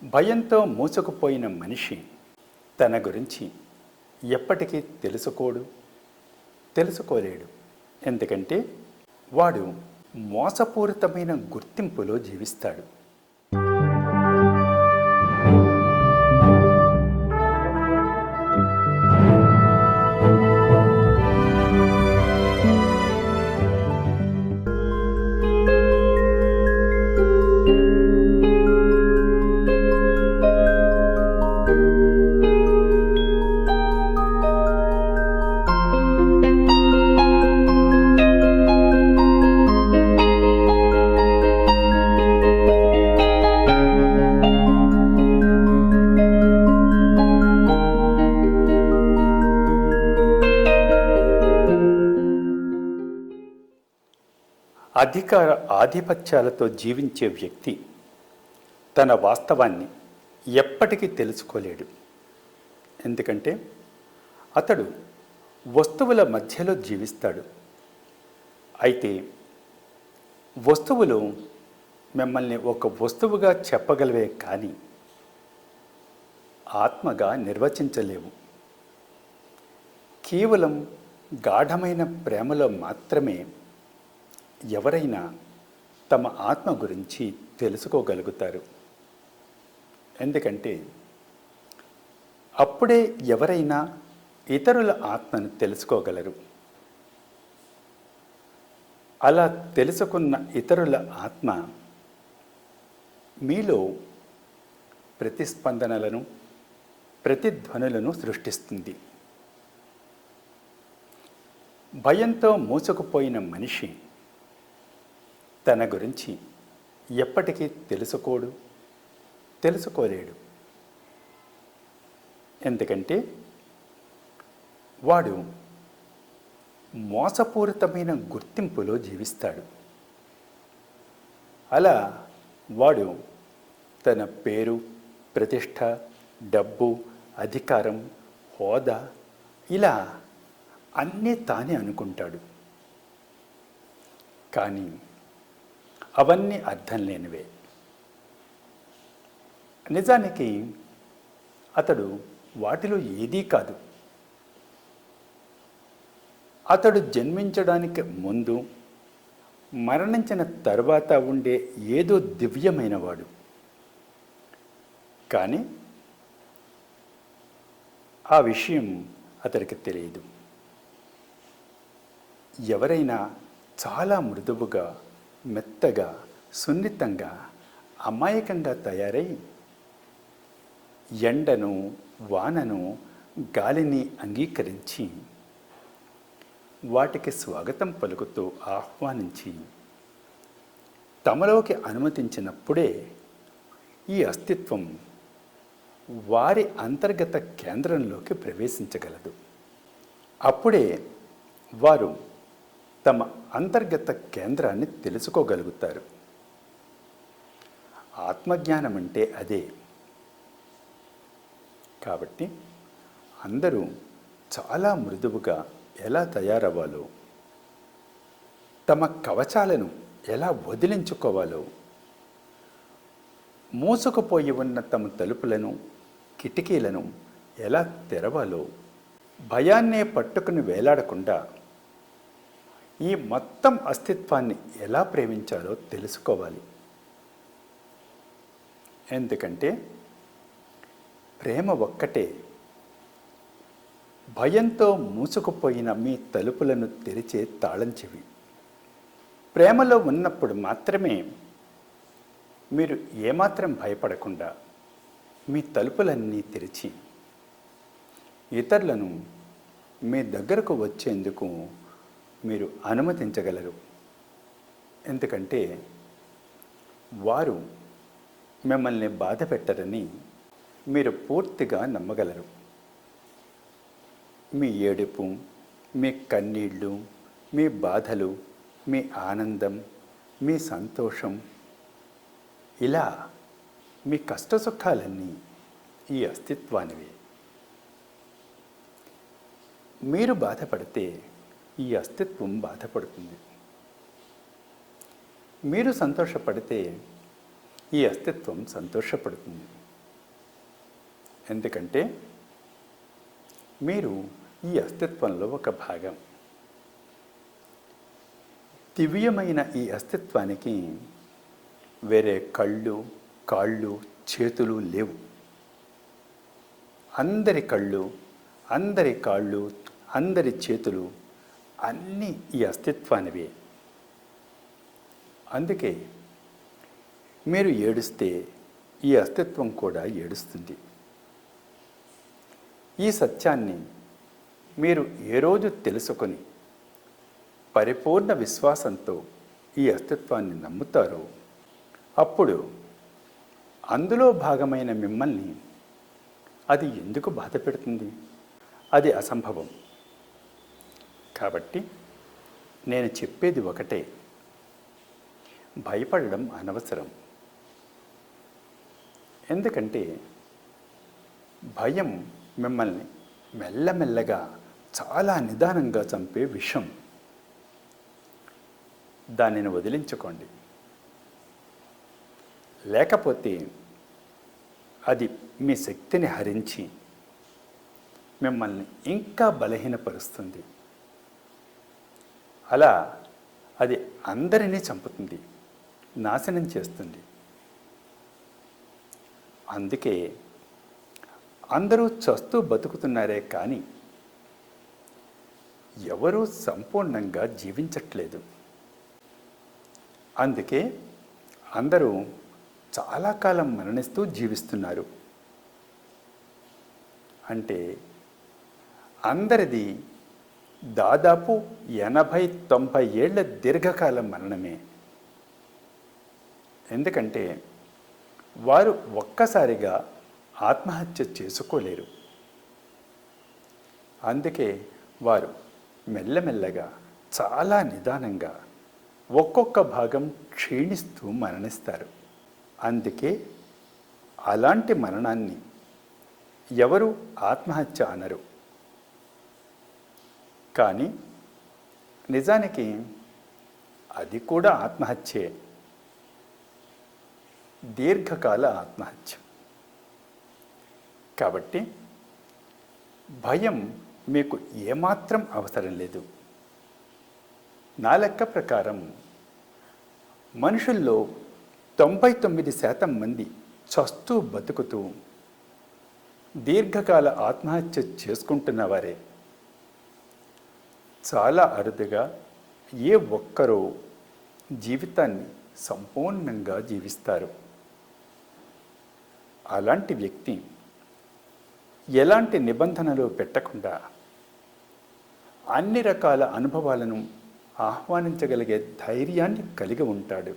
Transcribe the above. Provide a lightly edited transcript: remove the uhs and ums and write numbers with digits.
భయంతో మూసుకుపోయిన మనిషి తన గురించి ఎప్పటికీ తెలుసుకోలేడు. ఎందుకంటే వాడు మోసపూరితమైన గుర్తింపులో జీవిస్తాడు. అధికార ఆధిపత్యాలతో జీవించే వ్యక్తి తన వాస్తవాన్ని ఎప్పటికీ తెలుసుకోలేడు. ఎందుకంటే అతడు వస్తువుల మధ్యలో జీవిస్తాడు. అయితే వస్తువులు మిమ్మల్ని ఒక వస్తువుగా చెప్పగలవే కానీ ఆత్మగా నిర్వచించలేవు. కేవలం గాఢమైన ప్రేమలో మాత్రమే ఎవరైనా తమ ఆత్మ గురించి తెలుసుకోగలుగుతారు. ఎందుకంటే అప్పుడే ఎవరైనా ఇతరుల ఆత్మను తెలుసుకోగలరు. అలా తెలుసుకున్న ఇతరుల ఆత్మ మీలో ప్రతిస్పందనలను, ప్రతిధ్వనులను సృష్టిస్తుంది. భయంతో మూసుకుపోయిన మనిషి తన గురించి ఎప్పటికీ తెలుసుకోలేడు. ఎందుకంటే వాడు మోసపూరితమైన గుర్తింపులో జీవిస్తాడు. అలా వాడు తన పేరు, ప్రతిష్ట, డబ్బు, అధికారం, హోదా ఇలా అన్నీ తానే అనుకుంటాడు. కానీ అవన్నీ అర్థం లేనివే. నిజానికి అతడు వాటిలో ఏదీ కాదు. అతడు జన్మించడానికి ముందు, మరణించిన తర్వాత ఉండే ఏదో దివ్యమైనవాడు. కానీ ఆ విషయం అతడికి తెలియదు. ఎవరైనా చాలా మృదువుగా, మెత్తగా, సున్నితంగా, అమాయకంగా తయారై ఎండను, వానను, గాలిని అంగీకరించి వాటికి స్వాగతం పలుకుతూ ఆహ్వానించి తమలోకి అనుమతించినప్పుడే ఈ అస్తిత్వం వారి అంతర్గత కేంద్రంలోకి ప్రవేశించగలదు. అప్పుడే వారు తమ అంతర్గత కేంద్రాన్ని తెలుసుకోగలుగుతారు. ఆత్మజ్ఞానం అంటే అదే. కాబట్టి అందరూ చాలా మృదువుగా ఎలా తయారవ్వాలో, తమ కవచాలను ఎలా వదిలించుకోవాలో, మూసుకుపోయి ఉన్న తమ తలుపులను, కిటికీలను ఎలా తెరవాలో, భయాన్నే పట్టుకుని వేలాడకుండా ఈ మొత్తం అస్తిత్వాన్ని ఎలా ప్రేమించాలో తెలుసుకోవాలి. ఎందుకంటే ప్రేమ ఒక్కటే భయంతో మూసుకుపోయిన మీ తలుపులను తెరిచే తాళం చెవి. ప్రేమలో ఉన్నప్పుడు మాత్రమే మీరు ఏమాత్రం భయపడకుండా మీ తలుపులన్నీ తెరిచి ఇతరులను మీ దగ్గరకు వచ్చేందుకు మీరు అనుమతించగలరు. ఎందుకంటే వారు మిమ్మల్ని బాధ పెట్టరని మీరు పూర్తిగా నమ్మగలరు. మీ ఏడుపు, మీ కన్నీళ్ళు, మీ బాధలు, మీ ఆనందం, మీ సంతోషం, ఇలా మీ కష్టసుఖాలన్నీ ఈ అస్తిత్వానివే. మీరు బాధపడితే ఈ అస్తిత్వం బాధపడుతుంది. మీరు సంతోషపడితే ఈ అస్తిత్వం సంతోషపడుతుంది. ఎందుకంటే మీరు ఈ అస్తిత్వంలో ఒక భాగం. దివ్యమైన ఈ అస్తిత్వానికి వేరే కళ్ళు, కాళ్ళు, చేతులు లేవు. అందరి కళ్ళు, అందరి కాళ్ళు, అందరి చేతులు అన్నీ ఈ అస్తిత్వానివే. అందుకే మీరు ఏడుస్తే ఈ అస్తిత్వం కూడా ఏడుస్తుంది. ఈ సత్యాన్ని మీరు ఏ రోజు తెలుసుకొని పరిపూర్ణ విశ్వాసంతో ఈ అస్తిత్వాన్ని నమ్ముతారో అప్పుడు అందులో భాగమైన మిమ్మల్ని అది ఎందుకు బాధ పెడుతుంది? అది అసంభవం. కాబట్టి నేను చెప్పేది ఒకటే, భయపడడం అనవసరం. ఎందుకంటే భయం మిమ్మల్ని మెల్లమెల్లగా చాలా నిదానంగా చంపే విషం. దానిని వదిలించుకోండి. లేకపోతే అది మీ శక్తిని హరించి మిమ్మల్ని ఇంకా బలహీనపరుస్తుంది. అలా అది అందరినీ చంపుతుంది, నాశనం చేస్తుంది. అందుకే అందరూ చస్తూ బతుకుతున్నారే కానీ ఎవరూ సంపూర్ణంగా జీవించట్లేదు. అందుకే అందరూ చాలా కాలం మరణిస్తూ జీవిస్తున్నారు. అంటే అందరిది దాదాపు 80-90 ఏళ్ల దీర్ఘకాల మరణమే. ఎందుకంటే వారు ఒక్కసారిగా ఆత్మహత్య చేసుకోలేరు. అందుకే వారు మెల్లమెల్లగా చాలా నిదానంగా ఒక్కొక్క భాగం క్షీణిస్తూ మరణిస్తారు. అందుకే అలాంటి మరణాన్ని ఎవరు ఆత్మహత్య అనరు. కానీ నిజానికి అది కూడా ఆత్మహత్యే, దీర్ఘకాల ఆత్మహత్య. కాబట్టి భయం మీకు ఏమాత్రం అవసరం లేదు. నా లెక్క ప్రకారం మనుషుల్లో 99% మంది చస్తూ బతుకుతూ దీర్ఘకాల ఆత్మహత్య చేసుకుంటున్న వారే. చాలా అరుదుగా ఏ ఒక్కరో జీవితాన్ని సంపూర్ణంగా జీవిస్తారు. అలాంటి వ్యక్తి ఎలాంటి నిబంధనలు పెట్టకుండా అన్ని రకాల అనుభవాలను ఆహ్వానించగలిగే ధైర్యాన్ని కలిగి ఉంటాడు.